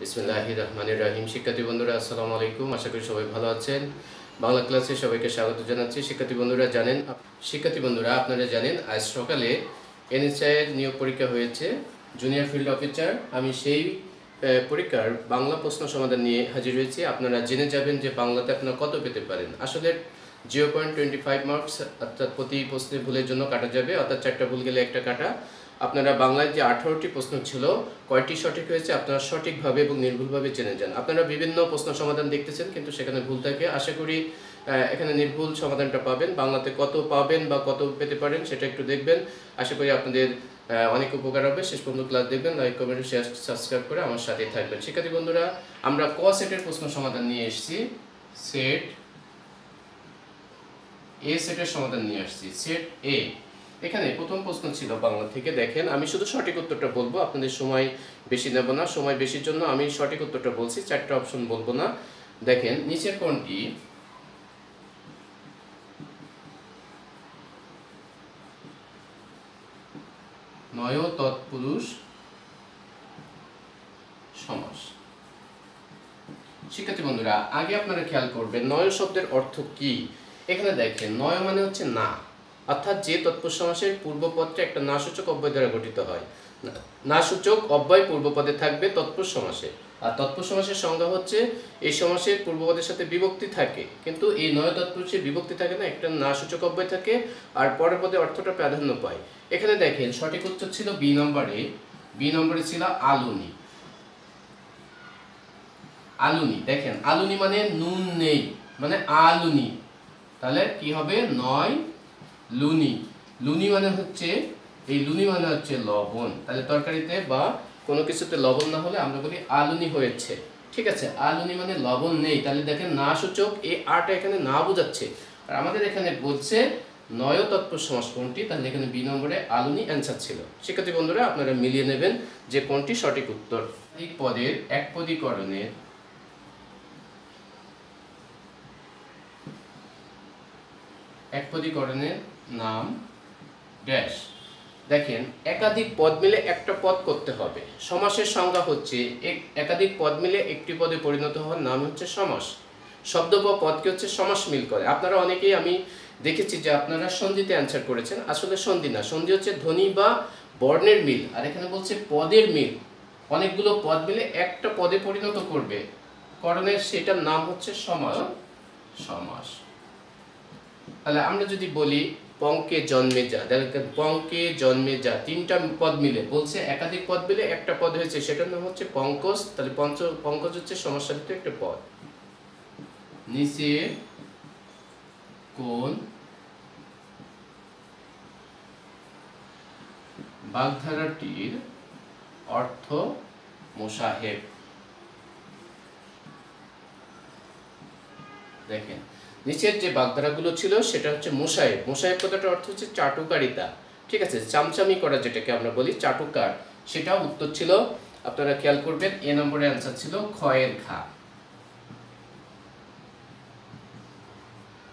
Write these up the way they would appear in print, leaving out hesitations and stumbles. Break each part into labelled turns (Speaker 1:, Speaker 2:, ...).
Speaker 1: বিসমিল্লাহির রহমানির রহিম। শিক্ষার্থী বন্ধুরা আসসালামু আলাইকুম, আশা করি সবাই ভালো আছেন। বাংলা ক্লাসে সবাইকে স্বাগত জানাচ্ছি। শিক্ষার্থী বন্ধুরা আপনারা জানেন আজ সকালে এনএসআই এর নিয়োগ পরীক্ষা হয়েছে, জুনিয়র ফিল্ড অফিসার। আমি সেই পরীক্ষার বাংলা প্রশ্ন সমাধান নিয়ে হাজির হয়েছি। আপনারা জেনে যাবেন যে বাংলাতে আপনারা কত পেতে পারেন। আসলে 0.25 মার্কস, অর্থাৎ প্রতি প্রশ্নে ভুলের জন্য কাটা যাবে, অর্থাৎ 4টা ভুল গেলে একটা কাটা। আপনারা বাংলায় যে 18টি প্রশ্ন ছিল, কয়টি সঠিক হয়েছে আপনারা সঠিকভাবে এবং নির্ভুলভাবে জেনে যান। আপনারা বিভিন্ন প্রশ্ন সমাধান দেখতেছেন, কিন্তু সেখানে ভুল থাকে। আশা করি এখানে নির্ভুল সমাধানটা পাবেন। বাংলাতে কত পাবেন বা কত পেতে পারেন সেটা একটু দেখবেন। আশা করি আপনাদের অনেক উপকার হবে। শেষ পর্যন্ত ক্লাস দেখবেন, লাইক কমেন্ট শেয়ার সাবস্ক্রাইব করে আমার সাথে থাকবেন। শিক্ষার্থী বন্ধুরা, আমরা ক সেটের প্রশ্ন সমাধান নিয়ে এসেছি। সেট এ সেটের সমাধান নিয়ে আসছি। সেট এ, এখানে প্রথম প্রশ্ন ছিল বাংলা থেকে। দেখেন, আমি শুধু সঠিক উত্তরটা বলবো, আপনাদের সময় বেশি নেব না। সময় বেশির জন্য আমি সঠিক উত্তরটা বলছি, 4টা অপশন বলবো না। দেখেন, নিচের কোনটি নয় তৎপুরুষ সমাস? শিক্ষার্থী বন্ধুরা, আগে আপনারা খেয়াল করবেন নয় শব্দের অর্থ কি। এখানে দেখেন, নয় মানে হচ্ছে না, অর্থাৎ যে তৎপুরুষ সমাসের পূর্বপদটা একটা নাসূচক অব্যয় দ্বারা গঠিত হয়। নাসূচক অব্যয় পূর্বপদে থাকবে তৎপুরুষ সমাসে। আর তৎপুরুষ সমাসের সংজ্ঞা হচ্ছে এই সমাসের পূর্বপদের সাথে বিভক্তি থাকে, কিন্তু এই নয় তৎপুরুষে বিভক্তি থাকে না, একটা নাসূচক অব্যয় থাকে আর পরের পদে অর্থটা প্রাধান্য পায়। এখানে দেখেন, সঠিক উত্তর ছিল বি নম্বরে ছিল আলুনি। আলুনি, দেখেন আলুনি মানে নুন নেই, মানে আলুনি। তাহলে কি হবে? নয় লুনি। লুনি মানে হচ্ছে, এই লুনি মানে হচ্ছে লবণ। তাহলে তরকারিতে বা কোনো কিছুতে লবণ না হলে আমরা বলি আলুনি হয়েছে। ঠিক আছে, আলুনি মানে লবণ নেই। তাহলে দেখেন, না সূচক এই আটা এখানে না বোঝাচ্ছে। আর আমাদের এখানে বলছে নয় তৎপুরুষ সমাস কোনটি, তাহলে এখানে বি নম্বরে আলুনি অ্যান্সার ছিল। শিক্ষার্থী বন্ধুরা, আপনারা মিলিয়ে নেবেন যে কোনটি সঠিক উত্তর। এই পদের একপদীকরণের নাম ড্যাশ। দেখেন, একাধিক পদ মিলে একটা পদ করতে হবে। সমাসের সংজ্ঞা হচ্ছে একাধিক পদ মিলে একটি পদে পরিণত হওয়ার নাম হচ্ছে সমাস। শব্দ বা পদকে হচ্ছে সমাস মিল করে। আপনারা অনেকেই, আমি দেখেছি যে আপনারা সন্ধিতে অ্যান্সার করেছেন। আসলে সন্ধি না, সন্ধি হচ্ছে ধ্বনি বা বর্ণের মিল, আর এখানে বলছে পদের মিল। অনেকগুলো পদ মিলে একটা পদে পরিণত করবে করণের, সেটার নাম হচ্ছে সমাস। সমাস। তাহলে আমরা যদি বলি পঙ্কে জন্মে যা, পঙ্কে জন্মে যা, 3টা পদ মিলে বলছে, একাধিক পদ মিলে একটা পদ হয়েছে, সেটার নাম হচ্ছে পঙ্কজ। তাহলে পঙ্কজ হচ্ছে সমাসসাধিত একটা পদ। নিচে কোন বাগধারাটির অর্থ মোসাহেব? দেখেন, নিচের যে বাগধারাগুলো ছিল সেটা হচ্ছে মোসাহেব। মোসাহেব কথাটার অর্থ হচ্ছে চাটুকারিতা। ঠিক আছে, চামচামি করা যেটাকে আমরা বলি, চাটুকার, সেটা উত্তর ছিল। আপনারা খেয়াল করবেন, এ নম্বরে অ্যান্সার ছিল খয়ের খা।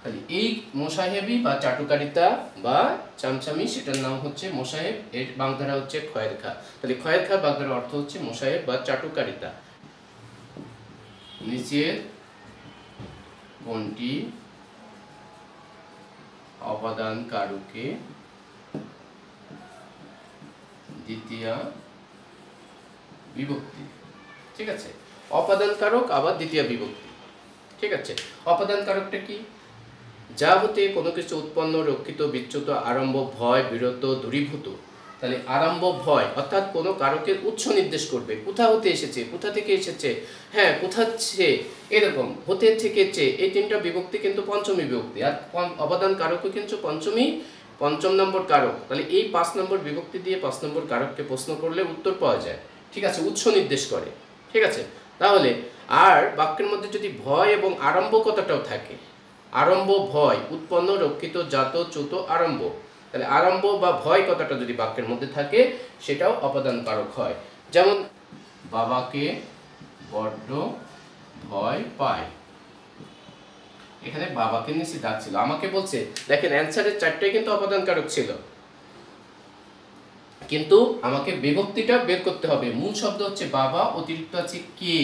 Speaker 1: তাহলে এই মোসাহেবি বা চাটুকারিতা বা চামচামি, সেটার নাম হচ্ছে মোসাহেব, এর বাগধারা হচ্ছে খয়ের খা। তাহলে খয়ের খা বাগধারার অর্থ হচ্ছে মোসাহেব বা চাটুকারিতা। নিচের কোনটি অপাদান কারকে দ্বিতীয়া বিভক্তি? ঠিক আছে, অপাদান কারক আবার দ্বিতীয় বিভক্তি। ঠিক আছে, অপাদান কারকটা কি? যা হতে কোনো কিছু উৎপন্ন, রক্ষিত, বিচ্যুত, আরম্ভ, ভয়, বিরত, দূরীভূত। তাহলে আরম্ভ, ভয়, অর্থাৎ কোনো কারকের উৎস নির্দেশ করবে। কোথা হতে এসেছে, কোথা থেকে এসেছে, হ্যাঁ কোথাচ্ছে, এরকম হতে থেকে চেয়ে, এই 3টা বিভক্তি কিন্তু পঞ্চমী বিভক্তি। আর অপাদান কারকও কিন্তু পঞ্চম নম্বর কারক। তাহলে এই 5 নম্বর বিভক্তি দিয়ে 5 নম্বর কারককে প্রশ্ন করলে উত্তর পাওয়া যায়। ঠিক আছে, উৎস নির্দেশ করে। ঠিক আছে, তাহলে আর বাক্যের মধ্যে যদি ভয় এবং আরম্ভ কথাটাও থাকে, আরম্ভ, ভয়, উৎপন্ন, রক্ষিত, জাত, চ্যুত, আরম্ভ, তাহলে আরম্ভ বা ভয় কথাটা যদি বাক্যের মধ্যে থাকে, সেটাও অপাদান কারক হয়। যেমন, বাবাকে বড্ড ভয় পায়। এখানে বাবাকে নিচে দাগ ছিল, আমাকে বলছে। দেখেন, অ্যান্সারের 4টাই কিন্তু অপাদান কারক ছিল। কিন্তু আমাকে বিভক্তিটা বের করতে হবে। মূল শব্দ হচ্ছে বাবা, অতিরিক্ত আছে কে,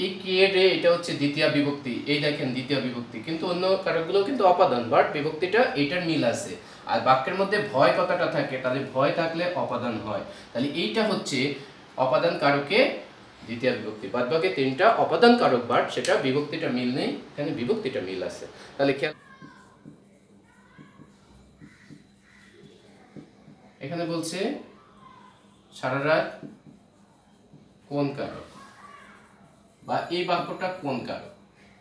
Speaker 1: এই কে রে এটা হচ্ছে দ্বিতীয় বিভক্তি, এই দেখেন দ্বিতীয় বিভক্তি, কিন্তু অন্য কারকগুলো কিন্তু অপাদান, বাট বিভক্তিটা এটার মিল আছে। আর বাক্যের মধ্যে ভয় কথাটা থাকে, তাহলে ভয় থাকলে অপাদান হয়, তাহলে এইটা হচ্ছে অপাদান কারকে দ্বিতীয় বিভক্তি। বাদ বাকি তিনটা অপাদান কারক, বাট সেটা বিভক্তিটা মিল নেই, এখানে বিভক্তিটা মিল আছে। তাহলে এখানে বলছে সারা রাত কোন কারক, বা এই বাক্যটা কোন কারক।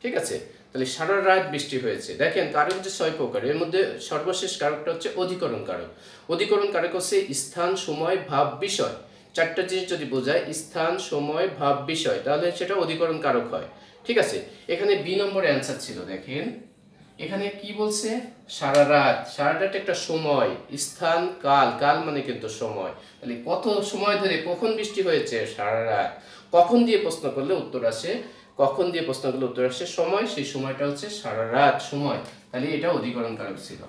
Speaker 1: ঠিক আছে, তাহলে সারা রাত বৃষ্টি হয়েছে। দেখেন কারক যে 6 প্রকার, এর মধ্যে সর্বশেষ কারকটা হচ্ছে অধিকরণ কারক। অধিকরণ কারক হচ্ছে স্থান, সময়, ভাব, বিষয়, চারটা জিনিস যদি বোঝায় স্থান, সময়, ভাব, বিষয়, তাহলে সেটা অধিকরণ কারক হয়। ঠিক আছে, এখানে বি নম্বরে অ্যান্সার ছিল। দেখেন এখানে কি বলছে, সারা রাত, সারা রাত একটা সময়, স্থান, কাল, কাল মানে কিন্তু সময়, তাহলে কত সময় ধরে কখন বৃষ্টি হয়েছে, সারা রাত। কখন দিয়ে প্রশ্ন করলে উত্তর আসে, কখন দিয়ে প্রশ্ন করলে উত্তর আসে সময়, সেই সময়টা হচ্ছে সারা রাত সময়, তাহলে এটা অধিকরণ কারক ছিল।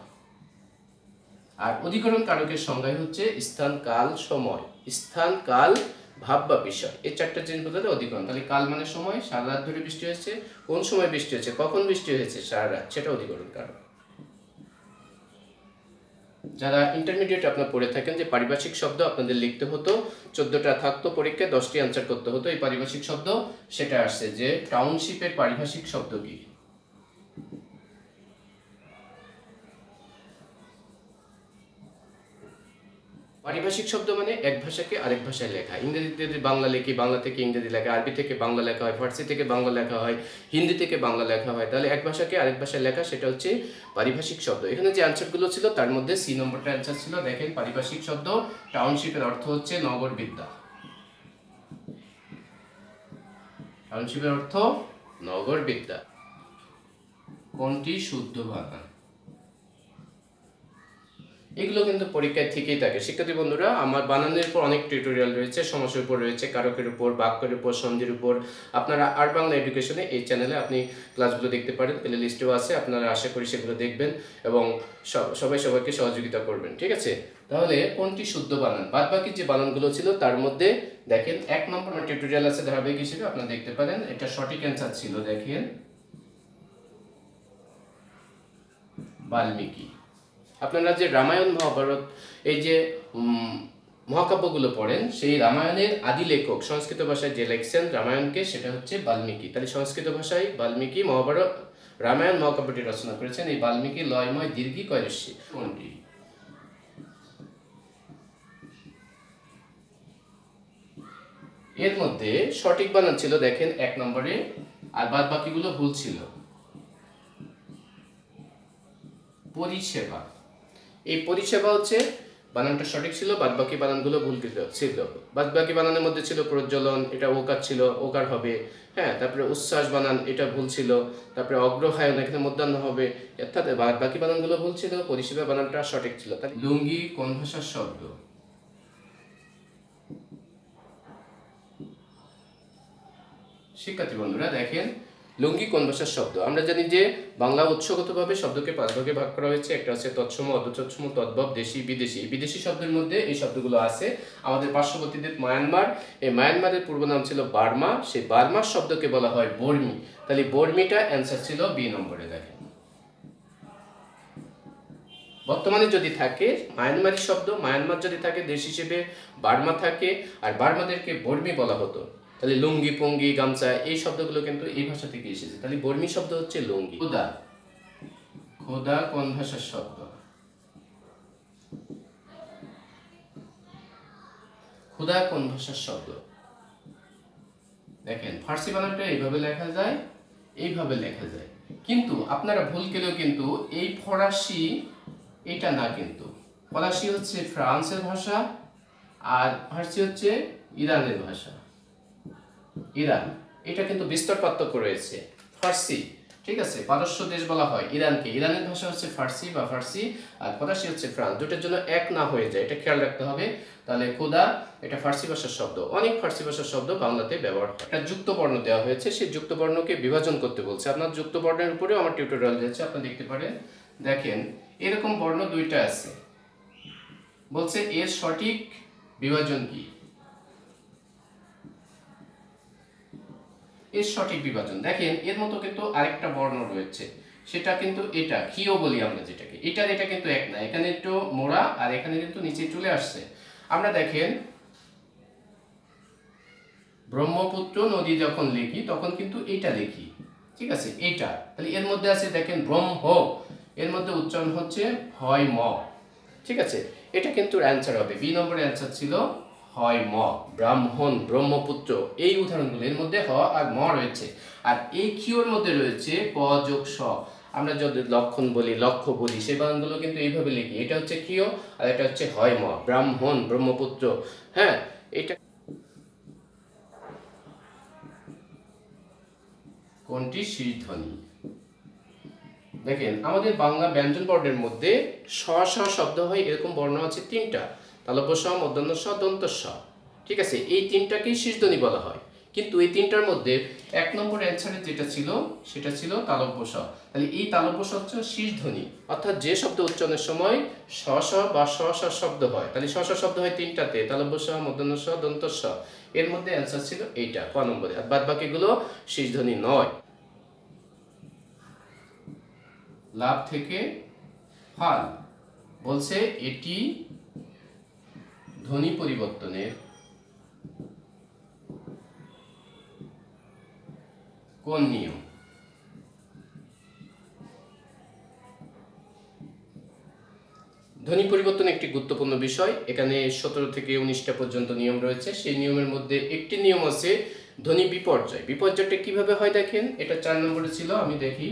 Speaker 1: আর অধিকরণ কারকের সংজ্ঞা হচ্ছে স্থান, কাল, সময়, স্থান, কাল, ভাব বা বিষয়, এই চারটা জিনিস বোঝাতে অধিকরণ। তাহলে কাল মানে সময়, সারা রাত ধরে বৃষ্টি হয়েছে, কোন সময় বৃষ্টি হয়েছে, কখন বৃষ্টি হয়েছে, সারা রাত, সেটা অধিকরণ কারক। যারা ইন্টারমিডিয়েট আপনারা পড়ে থাকেন যে পারিভাষিক শব্দ আপনাদের লিখতে হতো, 14টা থাকতো পরীক্ষায়, 10টি অ্যান্সার করতে হতো এই পারিভাষিক শব্দ, সেটা আসছে যে টাউনশিপের পারিভাষিক শব্দ কি। পারিভাষিক শব্দ মানে এক ভাষাকে আরেক ভাষায় লেখা। ইংরেজিতে যদি বাংলা লিখি, বাংলা থেকে ইংরেজি লেখা, আরবি থেকে বাংলা লেখা হয়, ফার্সি থেকে বাংলা লেখা হয়, হিন্দি থেকে বাংলা লেখা হয়, তাহলে এক ভাষাকে আরেক ভাষায় লেখা, সেটা হচ্ছে পারিভাষিক শব্দ। এখানে যে অ্যান্সারগুলো ছিল তার মধ্যে সি নম্বরটা অ্যান্সার ছিল। দেখেন পারিভাষিক শব্দ টাউনশিপের অর্থ হচ্ছে নগর বিদ্যা। টাউনশিপের অর্থ নগর বিদ্যা। কোনটি শুদ্ধ বানান, এগুলো কিন্তু পরীক্ষায় থেকেই থাকে। শিক্ষার্থী বন্ধুরা, আমার বানানের উপর অনেক টিউটোরিয়াল রয়েছে, সমাসের উপর রয়েছে, কারকের উপর, বাক্যের উপর, সন্ধির উপর। আপনারা আর বাংলা এডুকেশনে এই চ্যানেলে আপনি ক্লাসগুলো দেখতে পারেন, প্লে লিস্টেও আছে, আপনারা আশা করি সেগুলো দেখবেন এবং সবাই সবাইকে সহযোগিতা করবেন। ঠিক আছে, তাহলে কোনটি শুদ্ধ বানান, বাদ বাকি যে বানানগুলো ছিল তার মধ্যে দেখেন 1 নম্বর টিউটোরিয়াল আছে ধারাবাহিক হিসেবে, আপনারা দেখতে পারেন। এটা সঠিক অ্যান্সার ছিল। দেখেন বাল্মীকি। আপনারা যে রামায়ণ, মহাভারত, এই যে মহাকাব্যগুলো পড়েন, সেই রামায়ণের আদি লেখক সংস্কৃত ভাষায় যে লিখছেন রামায়ণকে, সেটা হচ্ছে বাল্মীকি। তাহলে সংস্কৃত ভাষায় বাল্মীকি মহাভারত, রামায়ণ মহাকাব্যটি রচনা করেছেন। এই বাল্মীকি লয়ময় দীর্ঘী কয়রস্যি কোনটি? এর মধ্যে সঠিক বানান ছিল দেখেন 1 নম্বরে, আর বাদ বাকিগুলো ভুল ছিল। পরিষেবা, এই পরিষেবা হচ্ছে বানানটা সঠিক ছিল, বাদ বাকি বানানগুলো ভুল ছিল। বাদ বাকি বানানের মধ্যে ছিল প্রজ্বলন, এটা ওকার ছিল, ওকার হবে। হ্যাঁ, তারপরে উচ্ছ্বাস বানান, এটা ভুল ছিল। তারপরে অগ্রহায়ণ, এখানে মধ্যাহ্ন হবে, অর্থাৎ বাদ বাকি বানানগুলো ভুল ছিল, পরিষেবা বানানটা সঠিক ছিল। তাহলে লুঙ্গি কোন ভাষার শব্দ? শিক্ষার্থী বন্ধুরা দেখেন, লুঙ্গি কোন ভাষার শব্দ? আমরা জানি যে বাংলা উৎসগতভাবে শব্দকে 5 ভাগে ভাগ করা হয়েছে। একটা হচ্ছে তৎসম, অর্ধতৎসম, তদ্ভব, দেশি, বিদেশি। বিদেশি শব্দের মধ্যে এই শব্দগুলো আছে। আমাদের পার্শ্ববর্তী দেশ মায়ানমার, এই মায়ানমারের পূর্ব নাম ছিল বার্মা, সেই বার্মার শব্দকে বলা হয় বর্মি। তাহলে বর্মিটা অ্যান্সার ছিল বি নম্বরে। দেখেন বর্তমানে যদি থাকে মায়ানমারি শব্দ, মায়ানমার যদি থাকে দেশ হিসেবে, বার্মা থাকে, আর বার্মাদেরকে বর্মি বলা হতো। তাহলে লুঙ্গি, পঙ্গি, গামছা, এই শব্দগুলো কিন্তু এই ভাষা থেকে এসেছে। তাহলে বর্মি শব্দ হচ্ছে লুঙ্গি। খোদা, খোদা কোন ভাষার শব্দ? খোদা কোন ভাষার শব্দ? দেখেন ফার্সি বানানটা এইভাবে লেখা যায়, এইভাবে লেখা যায়, কিন্তু আপনারা ভুল গেলেও কিন্তু এই ফরাসি এটা না, কিন্তু ফরাসি হচ্ছে ফ্রান্সের ভাষা, আর ফার্সি হচ্ছে ইরানের ভাষা। ইরান, এটা কিন্তু বিস্তর পার্থক্য রয়েছে। ফার্সি, ঠিক আছে, পারস্য দেশ বলা হয় ইরানকে, ইরানের ভাষা হচ্ছে ফার্সি বা ফার্সি, আর ফরাসি হচ্ছে ফ্রান্স, দুটোর জন্য এক না হয়ে যায়, এটা খেয়াল রাখতে হবে। তাহলে খোদা এটা ফার্সি ভাষার শব্দ। অনেক ফার্সি ভাষার শব্দ বাংলাতে ব্যবহার হয়। একটা যুক্ত বর্ণ দেওয়া হয়েছে, সেই যুক্ত বর্ণকে বিভাজন করতে বলছে। আপনার যুক্ত বর্ণের উপরেও আমার টিউটোরিয়াল দিয়েছে, আপনি দেখতে পারেন। দেখেন এরকম বর্ণ দুইটা আছে, বলছে এর সঠিক বিভাজন কি? এর সঠিক বিভাজন দেখেন, এর মতো কিন্তু আরেকটা বর্ণ রয়েছে, সেটা কিন্তু এটা ক্ষীয় বলি আমরা যেটাকে, এটা কিন্তু এক না, এখানে একটু মোড়া আর এখানে কিন্তু নিচে চলে আসছে। আমরা দেখেন ব্রহ্মপুত্র নদী যখন লিখি তখন কিন্তু এইটা লিখি, ঠিক আছে, এইটা। তাহলে এর মধ্যে আছে দেখেন ব্রহ্ম, এর মধ্যে উচ্চারণ হচ্ছে হয় ম, ঠিক আছে। এটা কিন্তু অ্যান্সার হবে, বি নম্বরের অ্যান্সার ছিল হয় ম, ব্রাহ্মণ, ব্রহ্মপুত্র, এই উদাহরণগুলো এর মধ্যে হ আর ম রয়েছে। আর এই ক্ষীয়র মধ্যে রয়েছে ক যোগ স, আমরা যদি লক্ষণ বলি, লক্ষ্য বলি, সেই বানানগুলো কিন্তু এইভাবে লিখি, এটা হচ্ছে ক্ষীয় আর এটা হচ্ছে হয় ম, ব্রাহ্মণ, ব্রহ্মপুত্র। হ্যাঁ, এটা কোনটি শীর্ষধ্বনি? দেখেন আমাদের বাংলা ব্যঞ্জন বর্ণের মধ্যে স স শব্দ হয় এরকম বর্ণ আছে তিনটা, তালব্য স, মূর্ধন্য স, দন্ত স, ঠিক আছে। এই তিনটাকেই শীর্ষধ্বনি বলা হয়, কিন্তু এই তিনটার মধ্যে এক নম্বর অ্যান্সারে যেটা ছিল সেটা ছিল তালব্য স। তাহলে এই তালব্য স হচ্ছে শীর্ষধ্বনি, অর্থাৎ যে শব্দ উচ্চারণের সময় স স বা স স শব্দ হয়, তাহলে স স শব্দ হয় তিনটাতে, তালব্য স, মূর্ধন্য স, দন্ত স। এর মধ্যে অ্যান্সার ছিল এইটা ক নম্বরে, আর বাদ বাকিগুলো শীর্ষধ্বনি নয়। লাভ থেকে ফাল বলছে এটি ধ্বনি পরিবর্তনের কোন নিয়ম? ধ্বনি পরিবর্তন একটি গুরুত্বপূর্ণ বিষয়, এখানে 17 থেকে 19টা পর্যন্ত নিয়ম রয়েছে। সেই নিয়মের মধ্যে একটি নিয়ম আছে ধ্বনি বিপর্যয়। বিপর্যয়টা কিভাবে হয় দেখেন, এটা 4 নম্বরে ছিল, আমি দেখি।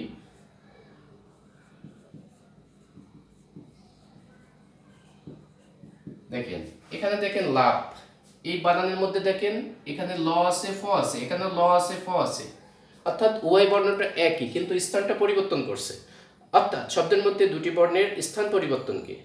Speaker 1: দেখেন এখানে দেখেন লাভ, এই বানানের মধ্যে দেখেন এখানে ল আছে, ফ আছে, এখানে ল আছে, ফ আছে, অর্থাৎ উভয় বর্ণটা একই কিন্তু স্থানটা পরিবর্তন করছে, অর্থাৎ শব্দের মধ্যে দুটি বর্ণের স্থান পরিবর্তন কি?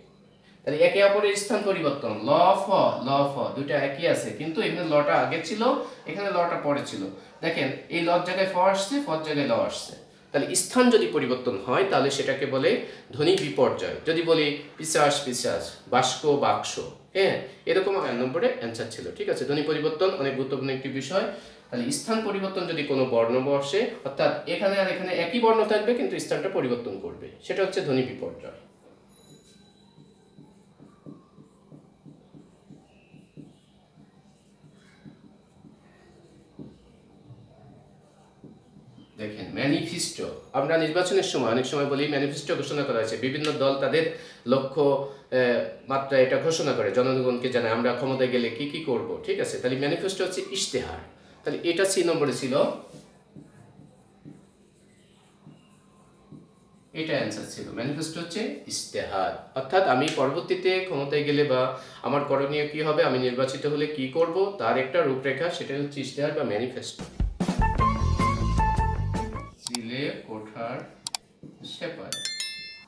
Speaker 1: তাহলে একে অপরের স্থান পরিবর্তন, ল ফ, ল ফ দুটো একই আছে, কিন্তু এখানে লটা আগে ছিল, এখানে লটা পরে ছিল। দেখেন এই লর জায়গায় ফ আসছে, ফর জায়গায় ল আসছে, তাহলে স্থান যদি পরিবর্তন হয় তাহলে সেটাকে বলে ধ্বনি বিপর্যয়। যদি বলি পিশাচ পিশাচ, বাস্ক বাক্স, হ্যাঁ, এরকম 1 নম্বরে অ্যান্সার ছিল, ঠিক আছে। ধ্বনি পরিবর্তন অনেক গুরুত্বপূর্ণ একটি বিষয়। তাহলে স্থান পরিবর্তন যদি কোনো বর্ণ বসে, অর্থাৎ এখানে আর এখানে একই বর্ণ থাকবে কিন্তু স্থানটা পরিবর্তন করবে, সেটা হচ্ছে ধ্বনি বিপর্যয়। দেখেন ম্যানিফেস্টো, আমরা নির্বাচনের সময় অনেক সময় বলি ম্যানিফেস্টো ঘোষণা করা হয়েছে, বিভিন্ন দল তাদের লক্ষ্য মাত্রা এটা ঘোষণা করে, জনগণকে জানায় আমরা ক্ষমতায় গেলে কি কি করব, ঠিক আছে। তাহলে ম্যানিফেস্টো হচ্ছে ইশতেহার, তাহলে এটা সি নম্বরে ছিল, এটা অ্যান্সার ছিল, ম্যানিফেস্টো হচ্ছে ইশতেহার, অর্থাৎ আমি পরবর্তীতে ক্ষমতায় গেলে বা আমার করণীয় কি হবে, আমি নির্বাচিত হলে কি করব তার একটা রূপরেখা, সেটা হচ্ছে ইশতেহার বা ম্যানিফেস্টো। কোঠার সেপাই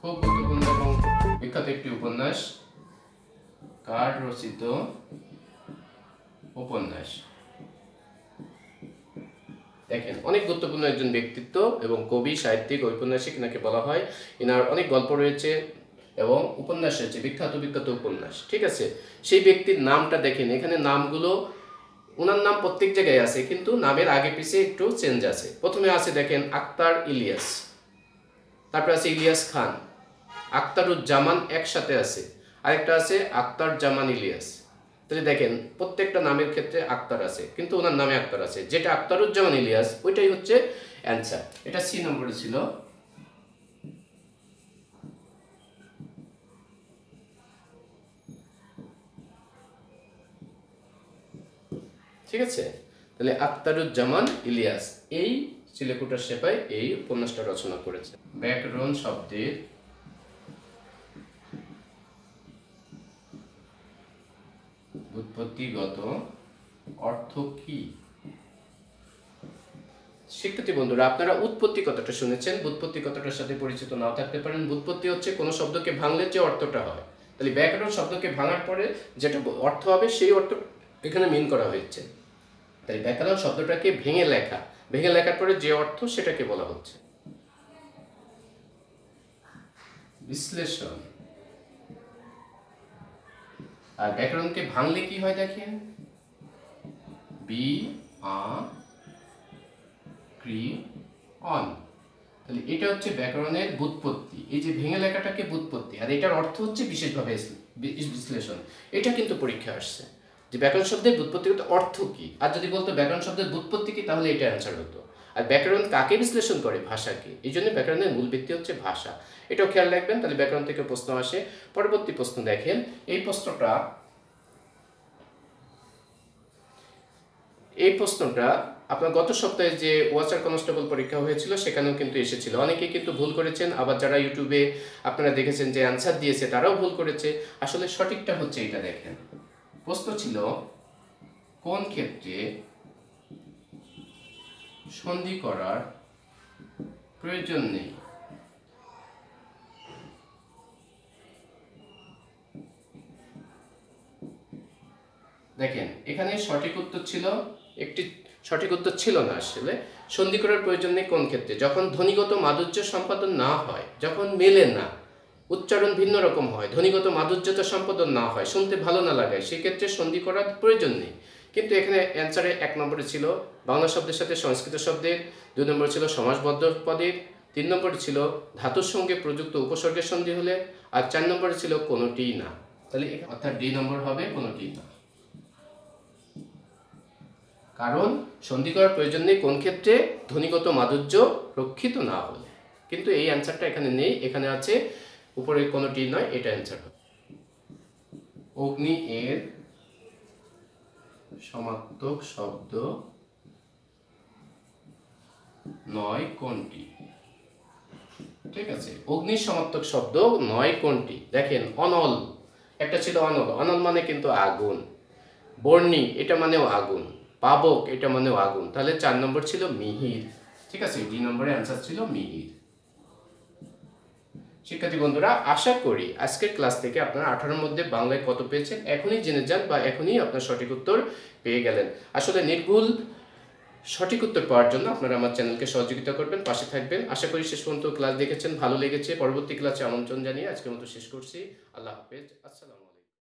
Speaker 1: খুব গুরুত্বপূর্ণ এবং বিখ্যাত একটি উপন্যাস, কার রচিত উপন্যাস? দেখেন অনেক গুরুত্বপূর্ণ একজন ব্যক্তিত্ব এবং কবি, সাহিত্যিক, ঔপন্যাসিক নাকি বলা হয়, এনার অনেক গল্প রয়েছে এবং উপন্যাস রয়েছে, বিখ্যাত বিখ্যাত উপন্যাস, ঠিক আছে। সেই ব্যক্তির নামটা দেখেন, এখানে নামগুলো ওনার নাম প্রত্যেক জায়গায় আছে কিন্তু নামের আগে পিছিয়ে একটু চেঞ্জ আছে। প্রথমে আছে দেখেন আক্তার ইলিয়াস, তারপরে আছে ইলিয়াস খান, আক্তারুজ্জামান একসাথে আছে, আরেকটা আছে আক্তার জামান ইলিয়াস। তাহলে দেখেন প্রত্যেকটা নামের ক্ষেত্রে আক্তার আছে কিন্তু ওনার নামে আক্তার আছে, যেটা আক্তারুজ্জামান ইলিয়াস ওইটাই হচ্ছে অ্যান্সার, এটা সি নম্বরে ছিল। ঠিক আছে, তাহলে আক্তারুজ্জামান ইলিয়াস এই চিলেকোঠার সেপাই এই উপন্যাসটা রচনা করেছে। ব্যাকরণ শব্দের উৎপত্তিগত অর্থ কি? শিক্ষার্থী বন্ধুরা, আপনারা উৎপত্তি কথাটা শুনেছেন, ব্যুৎপত্তি কথাটার সাথে পরিচিত নাও থাকতে পারেন। ব্যুৎপত্তি হচ্ছে কোনো শব্দকে ভাঙলে যে অর্থটা হয়, তাহলে ব্যাকরণ শব্দকে ভাঙার পরে যেটা অর্থ হবে সেই অর্থ এখানে মিন করা হয়েছে। তাই ব্যাকরণ শব্দটাকে ভেঙে লেখা, ভেঙে লেখার পরে যে অর্থ সেটাকে বলা হচ্ছে বিশ্লেষণ। আর ব্যাকরণকে ভাঙলে কি হয় দেখেন, বি আ ক্রি অন। তাহলে এটা হচ্ছে ব্যাকরণের ব্যুৎপত্তি, এই যে ভেঙে লেখাটাকে ব্যুৎপত্তি, আর এটার অর্থ হচ্ছে বিশেষভাবে বিশ্লেষণ। এটা কিন্তু পরীক্ষা আসছে যে ব্যাকরণ শব্দের ব্যুৎপত্তিগত অর্থ কি, আর যদি বলতো ব্যাকরণ শব্দের ব্যুৎপত্তি কি তাহলে এটা অ্যান্সার হতো। আর ব্যাকরণ কাকে বিশ্লেষণ করে, ভাষাকে, এই জন্য ব্যাকরণের মূল ভিত্তি হচ্ছে ভাষা। এটাও খেয়াল রাখবেন, তাহলে ব্যাকরণ থেকে প্রশ্ন আসে। পরবর্তী প্রশ্ন দেখেন, এই প্রশ্নটা আপনার গত সপ্তাহে যে ওয়াচার কনস্টেবল পরীক্ষা হয়েছিল সেখানেও কিন্তু এসেছিল। অনেকেই কিন্তু ভুল করেছেন, আবার যারা ইউটিউবে আপনারা দেখেছেন যে অ্যান্সার দিয়েছে তারাও ভুল করেছে। আসলে সঠিকটা হচ্ছে এটা দেখেন, প্রশ্ন ছিল কোন ক্ষেত্রে সন্ধি করার প্রয়োজন নেই। দেখেন এখানে সঠিক উত্তর ছিল, একটি সঠিক উত্তর ছিল না আসলে। সন্ধি করার প্রয়োজন নেই কোন ক্ষেত্রে, যখন ধ্বনিগত মাধুর্য সম্পাদন না হয়, যখন মেলে না, উচ্চারণ ভিন্ন রকম হয়, ধ্বনিগত মাধুর্যতা সম্পাদন না হয়, শুনতে ভালো না লাগায়, সেক্ষেত্রে সন্ধি করার প্রয়োজন নেই। কিন্তু এখানে অ্যান্সারে 1 নম্বরে ছিল বাংলা শব্দের সাথে সংস্কৃত শব্দের, 2 নম্বরে ছিল সমাসবদ্ধ পদের, 3 নম্বরে ছিল ধাতুর সঙ্গে প্রযুক্ত উপসর্গের সন্ধি হলে, আর 4 নম্বরে ছিল কোনোটিই না। তাহলে অর্থাৎ ডি নম্বর হবে কোনোটিই না। কারণ সন্ধি করার প্রয়োজন নেই কোন ক্ষেত্রে, ধ্বনিগত মাধুর্য রক্ষিত না হলে। কিন্তু এই অ্যান্সারটা এখানে নেই, এখানে আছে উপরে কোনোটি নয়, এটা অ্যান্সার হবে। অগ্নি এর সমার্থক শব্দ নয় কোনটি? ঠিক আছে, অগ্নির সমার্থক শব্দ নয় কোনটি? দেখেন অনল, একটা ছিল অনল, অনল মানে কিন্তু আগুন। বর্ণি, এটা মানেও আগুন। পাবক, এটা মানেও আগুন। তাহলে 4 নম্বর ছিল মিহির। ঠিক আছে, ডি নম্বরে অ্যান্সার ছিল মিহির। শিক্ষার্থী বন্ধুরা, আশা করি আজকের ক্লাস থেকে আপনারা 18-র মধ্যে বাংলায় কত পেয়েছেন এখনই জেনে যান, বা এখনই আপনার সঠিক উত্তর পেয়ে গেলেন। আসলে নির্ভুল সঠিক উত্তর পাওয়ার জন্য আপনারা আমার চ্যানেলকে সহযোগিতা করবেন, পাশে থাকবেন। আশা করি শেষ পর্যন্ত ক্লাস দেখেছেন, ভালো লেগেছে। পরবর্তী ক্লাসে আমন্ত্রণ জানিয়ে আজকের মতো শেষ করছি। আল্লাহ হাফেজ, আসসালাম।